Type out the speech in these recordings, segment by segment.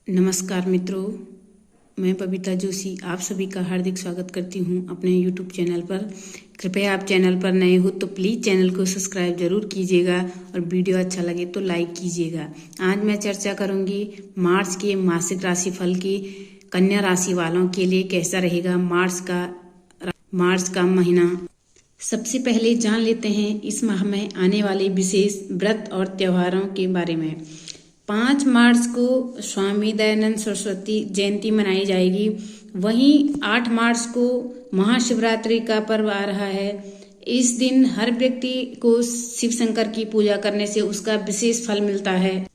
नमस्कार मित्रों, मैं बबीता जोशी आप सभी का हार्दिक स्वागत करती हूं अपने YouTube चैनल पर। कृपया आप चैनल पर नए हो तो प्लीज़ चैनल को सब्सक्राइब जरूर कीजिएगा और वीडियो अच्छा लगे तो लाइक कीजिएगा। आज मैं चर्चा करूंगी मार्च के मासिक राशिफल की। कन्या राशि वालों के लिए कैसा रहेगा मार्च का महीना। सबसे पहले जान लेते हैं इस माह में आने वाले विशेष व्रत और त्योहारों के बारे में। 5 मार्च को स्वामी दयानंद सरस्वती जयंती मनाई जाएगी। वहीं 8 मार्च को महाशिवरात्रि का पर्व आ रहा है। इस दिन हर व्यक्ति को शिव शंकर की पूजा करने से उसका विशेष फल मिलता है।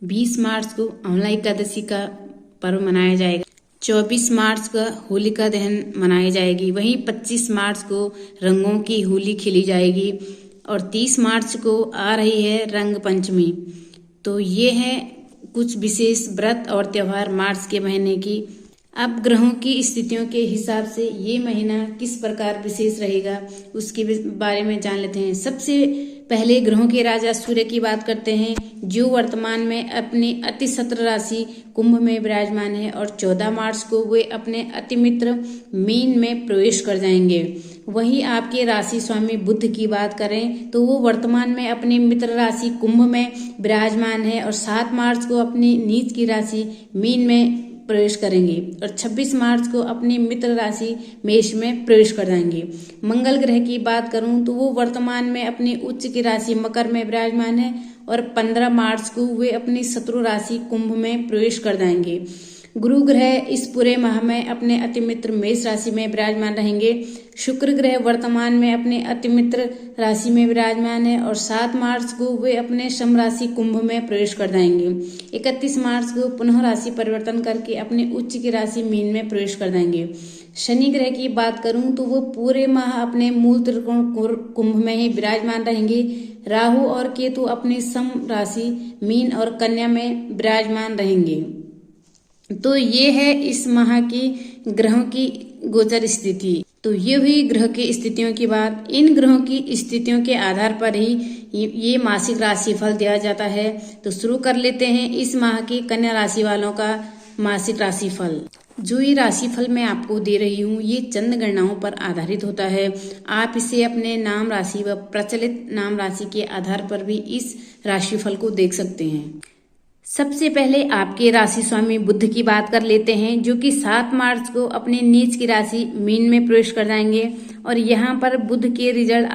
20 मार्च को अमला एकादशी का पर्व मनाया जाएगा। 24 मार्च को होलिका दहन मनाई जाएगी। वहीं 25 मार्च को रंगों की होली खेली जाएगी और 30 मार्च को आ रही है रंग पंचमी। तो ये है कुछ विशेष व्रत और त्योहार मार्च के महीने की। अब ग्रहों की स्थितियों के हिसाब से ये महीना किस प्रकार विशेष रहेगा उसके बारे में जान लेते हैं। सबसे पहले ग्रहों के राजा सूर्य की बात करते हैं, जो वर्तमान में अपनी अति शत्रु राशि कुंभ में विराजमान है और 14 मार्च को वे अपने अति मित्र मीन में प्रवेश कर जाएंगे। वहीं आपके राशि स्वामी बुध की बात करें तो वो वर्तमान में अपनी मित्र राशि कुंभ में विराजमान है और 7 मार्च को अपनी नीच की राशि मीन में प्रवेश करेंगे और 26 मार्च को अपनी मित्र राशि मेष में प्रवेश कर जाएंगे। मंगल ग्रह की बात करूं तो वो वर्तमान में अपनी उच्च की राशि मकर में विराजमान है और 15 मार्च को वे अपनी शत्रु राशि कुंभ में प्रवेश कर जाएंगे। गुरु ग्रह इस पूरे माह में अपने अति मित्र मेष राशि में विराजमान रहेंगे। शुक्र ग्रह वर्तमान में अपने अति मित्र राशि में विराजमान है और 7 मार्च को वे अपने सम राशि कुंभ में प्रवेश कर जाएंगे। 31 मार्च को पुनः राशि परिवर्तन करके अपने उच्च की राशि मीन में प्रवेश कर जाएंगे। शनि ग्रह की बात करूं तो वो पूरे माह अपने मूल त्रिकोण कुंभ में ही विराजमान रहेंगे। राहु और केतु अपनी सम राशि मीन और कन्या में विराजमान रहेंगे। तो ये है इस माह की ग्रहों की गोचर स्थिति। तो ये हुई ग्रह की स्थितियों की बात। इन ग्रहों की स्थितियों के आधार पर ही ये मासिक राशिफल दिया जाता है। तो शुरू कर लेते हैं इस माह की कन्या राशि वालों का मासिक राशिफल। जो ये राशिफल मैं आपको दे रही हूँ ये चंद गणनाओं पर आधारित होता है। आप इसे अपने नाम राशि व प्रचलित नाम राशि के आधार पर भी इस राशिफल को देख सकते हैं। सबसे पहले आपके राशि स्वामी बुध की बात कर लेते हैं, जो कि 7 मार्च को अपनी नीच की राशि मीन में प्रवेश कर जाएंगे और यहाँ पर बुध के रिजल्ट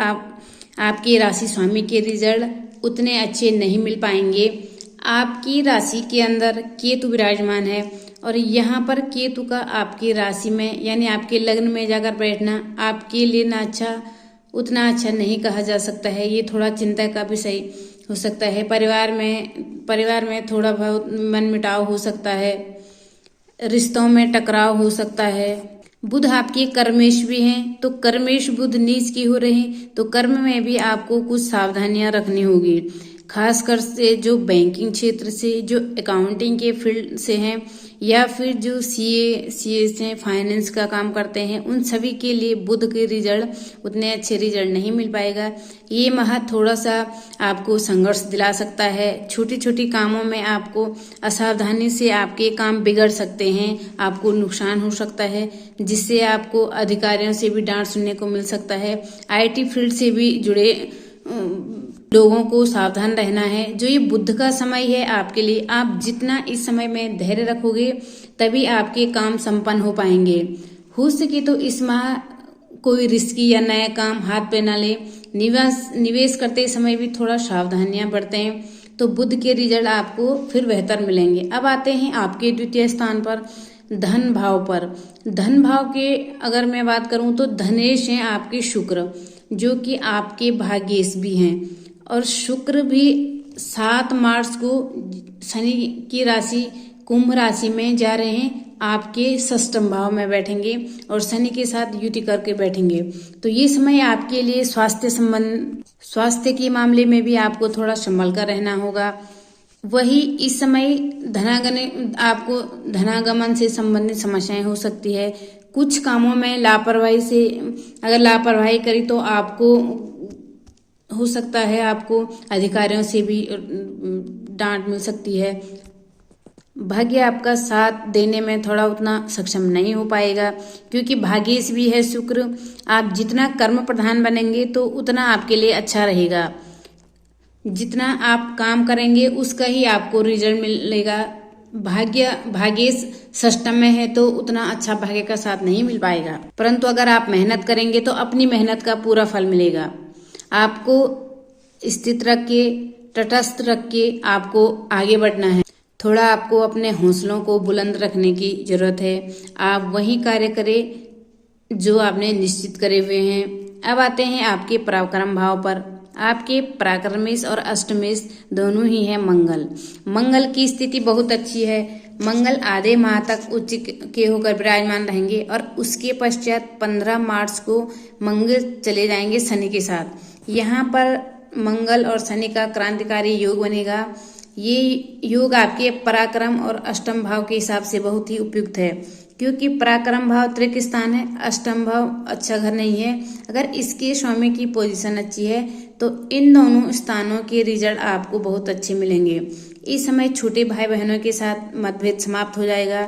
आपके राशि स्वामी के रिजल्ट उतने अच्छे नहीं मिल पाएंगे। आपकी राशि के अंदर केतु विराजमान है और यहाँ पर केतु का आपकी राशि में यानी आपके लग्न में जाकर बैठना आपके लिए उतना अच्छा नहीं कहा जा सकता है। ये थोड़ा चिंता का विषय हो सकता है। परिवार में थोड़ा बहुत मनमुटाव हो सकता है, रिश्तों में टकराव हो सकता है। बुध आपके कर्मेश भी हैं, तो कर्मेश बुध नीच की हो रहे तो कर्म में भी आपको कुछ सावधानियां रखनी होगी। खासकर से जो बैंकिंग क्षेत्र से, जो अकाउंटिंग के फील्ड से हैं या फिर जो सीए से फाइनेंस का काम करते हैं, उन सभी के लिए बुध के रिजल्ट उतने अच्छे रिजल्ट नहीं मिल पाएगा। ये माह थोड़ा सा आपको संघर्ष दिला सकता है। छोटी छोटी कामों में आपको असावधानी से आपके काम बिगड़ सकते हैं, आपको नुकसान हो सकता है, जिससे आपको अधिकारियों से भी डांट सुनने को मिल सकता है। आईटी फील्ड से भी जुड़े लोगों को सावधान रहना है। जो ये बुध का समय है आपके लिए, आप जितना इस समय में धैर्य रखोगे तभी आपके काम संपन्न हो पाएंगे। हो सके तो इस माह कोई रिस्की या नया काम हाथ पे ना ले। निवेश करते समय भी थोड़ा सावधानियां बरतें तो बुध के रिजल्ट आपको फिर बेहतर मिलेंगे। अब आते हैं आपके द्वितीय स्थान पर धन भाव पर। धन भाव के अगर मैं बात करूं तो धनेश हैं आपके शुक्र, जो कि आपके भाग्येश भी हैं और शुक्र भी 7 मार्च को शनि की राशि कुंभ राशि में जा रहे हैं, आपके षष्ठम भाव में बैठेंगे और शनि के साथ युति करके बैठेंगे। तो ये समय आपके लिए स्वास्थ्य के मामले में भी आपको थोड़ा संभल कर रहना होगा। वही इस समय आपको धनागमन से संबंधित समस्याएं हो सकती है। कुछ कामों में अगर लापरवाही करी तो आपको हो सकता है आपको अधिकारियों से भी डांट मिल सकती है। भाग्य आपका साथ देने में थोड़ा उतना सक्षम नहीं हो पाएगा, क्योंकि भाग्येश भी है शुक्र। आप जितना कर्म प्रधान बनेंगे तो उतना आपके लिए अच्छा रहेगा। जितना आप काम करेंगे उसका ही आपको रिजल्ट मिलेगा। भाग्येश षष्टम में है तो उतना अच्छा भाग्य का साथ नहीं मिल पाएगा, परंतु अगर आप मेहनत करेंगे तो अपनी मेहनत का पूरा फल मिलेगा। आपको स्थित रख के, तटस्थ रख के आपको आगे बढ़ना है। थोड़ा आपको अपने हौसलों को बुलंद रखने की जरूरत है। आप वही कार्य करें जो आपने निश्चित करे हुए हैं। अब आते हैं आपके पराक्रम भाव पर। आपके पराक्रमेश और अष्टमेश दोनों ही है मंगल। मंगल की स्थिति बहुत अच्छी है। मंगल आधे माह तक उच्च के होकर विराजमान रहेंगे और उसके पश्चात 15 मार्च को मंगल चले जाएंगे शनि के साथ। यहाँ पर मंगल और शनि का क्रांतिकारी योग बनेगा। ये योग आपके पराक्रम और अष्टम भाव के हिसाब से बहुत ही उपयुक्त है, क्योंकि पराक्रम भाव तृक स्थान है, अष्टम भाव अच्छा घर नहीं है। अगर इसके स्वामी की पोजीशन अच्छी है तो इन दोनों स्थानों के रिजल्ट आपको बहुत अच्छे मिलेंगे। इस समय छोटे भाई बहनों के साथ मतभेद समाप्त हो जाएगा।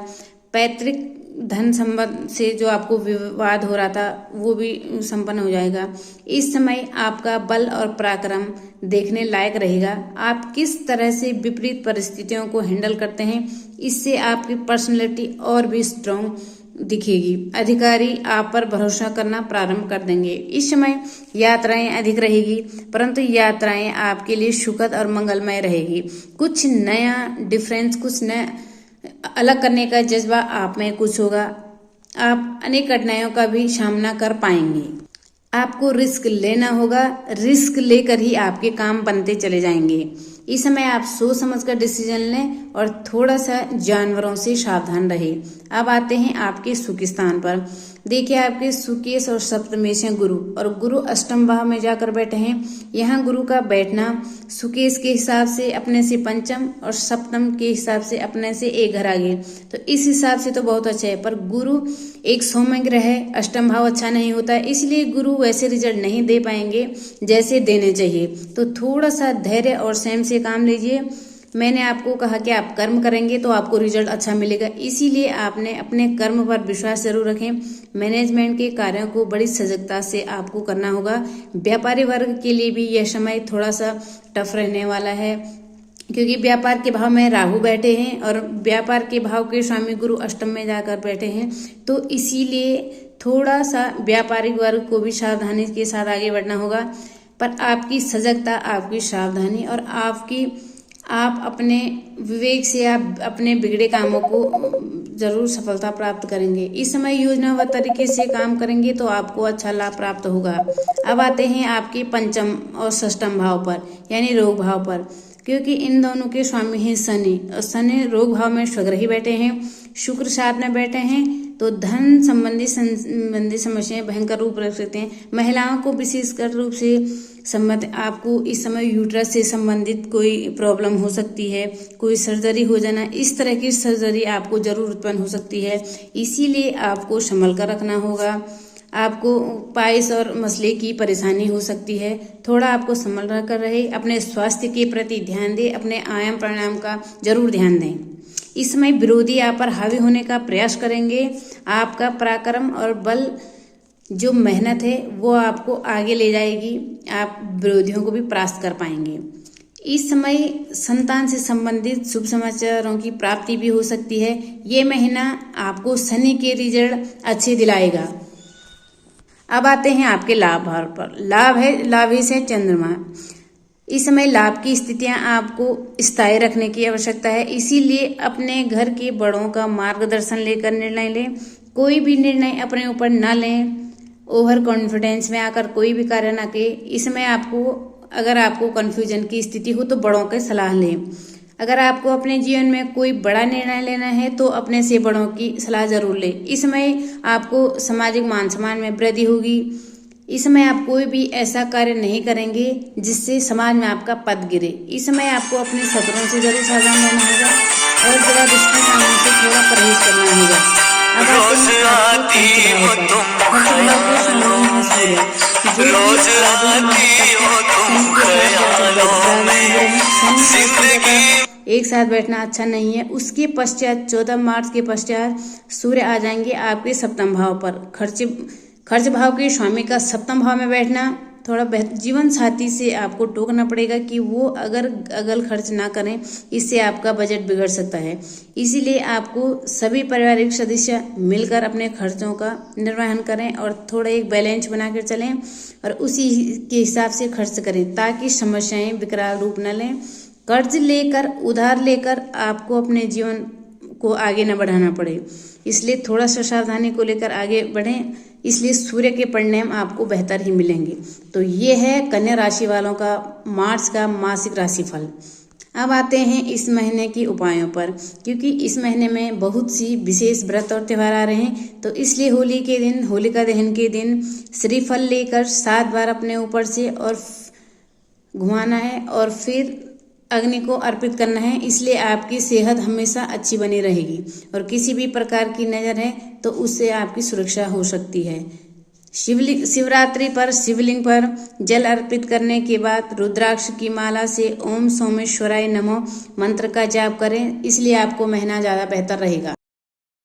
पैतृक धन संबंध से जो आपको विवाद हो रहा था वो भी संपन्न हो जाएगा। इस समय आपका बल और पराक्रम देखने लायक रहेगा। आप किस तरह से विपरीत परिस्थितियों को हैंडल करते हैं, इससे आपकी पर्सनैलिटी और भी स्ट्रांग दिखेगी। अधिकारी आप पर भरोसा करना प्रारंभ कर देंगे। इस समय यात्राएं अधिक रहेगी, परंतु यात्राएं आपके लिए सुखद और मंगलमय रहेगी। कुछ नया डिफरेंस, कुछ नया अलग करने का जज्बा आप में कुछ होगा। आप अनेक कठिनाइयों का भी सामना कर पाएंगे। आपको रिस्क लेना होगा, रिस्क लेकर ही आपके काम बनते चले जाएंगे। इस समय आप सोच समझकर डिसीजन लें और थोड़ा सा जानवरों से सावधान रहे। अब आते हैं आपके सुख स्थान पर। देखिए, आपके सुकेश और सप्तमेश हैं गुरु, और गुरु अष्टम भाव में जाकर बैठे हैं। यहाँ गुरु का बैठना सुकेश के हिसाब से अपने से पंचम और सप्तम के हिसाब से अपने से एक घर आगे, तो इस हिसाब से तो बहुत अच्छा है। पर गुरु एक सौम्य ग्रह है, अष्टम भाव अच्छा नहीं होता है, इसलिए गुरु वैसे रिजल्ट नहीं दे पाएंगे जैसे देने चाहिए। तो थोड़ा सा धैर्य और संयम से काम लीजिए। मैंने आपको कहा कि आप कर्म करेंगे तो आपको रिजल्ट अच्छा मिलेगा, इसीलिए आपने अपने कर्म पर विश्वास जरूर रखें। मैनेजमेंट के कार्यों को बड़ी सजगता से आपको करना होगा। व्यापारी वर्ग के लिए भी यह समय थोड़ा सा टफ रहने वाला है, क्योंकि व्यापार के भाव में राहु बैठे हैं और व्यापार के भाव के स्वामी गुरु अष्टम में जाकर बैठे हैं, तो इसीलिए थोड़ा सा व्यापारिक वर्ग को भी सावधानी के साथ आगे बढ़ना होगा। पर आपकी सजगता, आपकी सावधानी और आप अपने विवेक से आप अपने बिगड़े कामों को जरूर सफलता प्राप्त करेंगे। इस समय योजनाबद्ध तरीके से काम करेंगे तो आपको अच्छा लाभ प्राप्त होगा। अब आते हैं आपके पंचम और षष्ठम भाव पर, यानी रोग भाव पर, क्योंकि इन दोनों के स्वामी हैं शनि, और शनि रोग भाव में स्वग्रही बैठे हैं, शुक्र साथ में बैठे हैं, तो धन संबंधी समस्याएं भयंकर रूप रख सकते हैं। महिलाओं को विशेषकर रूप से आपको इस समय यूट्रस से संबंधित कोई प्रॉब्लम हो सकती है, कोई सर्जरी हो जाना, इस तरह की सर्जरी आपको जरूर उत्पन्न हो सकती है, इसीलिए आपको संभल कर रखना होगा। आपको पाइल्स और मसले की परेशानी हो सकती है, थोड़ा आपको संभल कर रहे। अपने स्वास्थ्य के प्रति ध्यान दें, अपने आयाम प्राणायाम का जरूर ध्यान दें। इस समय विरोधी आप पर हावी होने का प्रयास करेंगे। आपका पराक्रम और बल, जो मेहनत है वो आपको आगे ले जाएगी, आप विरोधियों को भी परास्त कर पाएंगे। इस समय संतान से संबंधित शुभ समाचारों की प्राप्ति भी हो सकती है। ये महीना आपको शनि के रिजल्ट अच्छे दिलाएगा। अब आते हैं आपके लाभ भाव पर। लाभ है, लाभेश है चंद्रमा। इस समय लाभ की स्थितियां आपको स्थायी रखने की आवश्यकता है, इसीलिए अपने घर के बड़ों का मार्गदर्शन लेकर निर्णय लें। कोई भी निर्णय अपने ऊपर न लें, ओवर कॉन्फिडेंस में आकर कोई भी कार्य न करें। इसमें अगर आपको कंफ्यूजन की स्थिति हो तो बड़ों की सलाह लें। अगर आपको अपने जीवन में कोई बड़ा निर्णय लेना है तो अपने से बड़ों की सलाह जरूर लें। इस समय आपको सामाजिक मान सम्मान में वृद्धि होगी। इस समय आप कोई भी ऐसा कार्य नहीं करेंगे जिससे समाज में आपका पद गिरे। इस समय आपको अपने शत्रुओं से जरूर सावधान रहना होगा और जबरदस्ती कामों से थोड़ा परहेज करना होगा। अब आते हैं एक साथ बैठना अच्छा नहीं है। उसके पश्चात 14 मार्च के पश्चात सूर्य आ जाएंगे आपके सप्तम भाव पर। खर्च भाव के स्वामी का सप्तम भाव में बैठना थोड़ा जीवन साथी से आपको टोकना पड़ेगा कि वो अगल खर्च ना करें, इससे आपका बजट बिगड़ सकता है। इसीलिए आपको सभी पारिवारिक सदस्य मिलकर अपने खर्चों का निर्वहन करें और थोड़ा एक बैलेंस बनाकर चलें और उसी के हिसाब से खर्च करें ताकि समस्याएं विकराल रूप न लें। कर्ज लेकर उधार लेकर आपको अपने जीवन को आगे न बढ़ाना पड़े, इसलिए थोड़ा सा सावधानी को लेकर आगे बढ़ें। इसलिए सूर्य के परिणाम आपको बेहतर ही मिलेंगे। तो ये है कन्या राशि वालों का मार्च का मासिक राशिफल। अब आते हैं इस महीने के उपायों पर, क्योंकि इस महीने में बहुत सी विशेष व्रत और त्यौहार आ रहे हैं। तो इसलिए होलिका दहन के दिन श्रीफल लेकर 7 बार अपने ऊपर से और घुमाना है और फिर अग्नि को अर्पित करना है। इसलिए आपकी सेहत हमेशा अच्छी बनी रहेगी और किसी भी प्रकार की नज़र है तो उससे आपकी सुरक्षा हो सकती है। शिवरात्रि पर शिवलिंग पर जल अर्पित करने के बाद रुद्राक्ष की माला से ओम सोमेश्वराय नमः मंत्र का जाप करें, इसलिए आपको महीना ज़्यादा बेहतर रहेगा।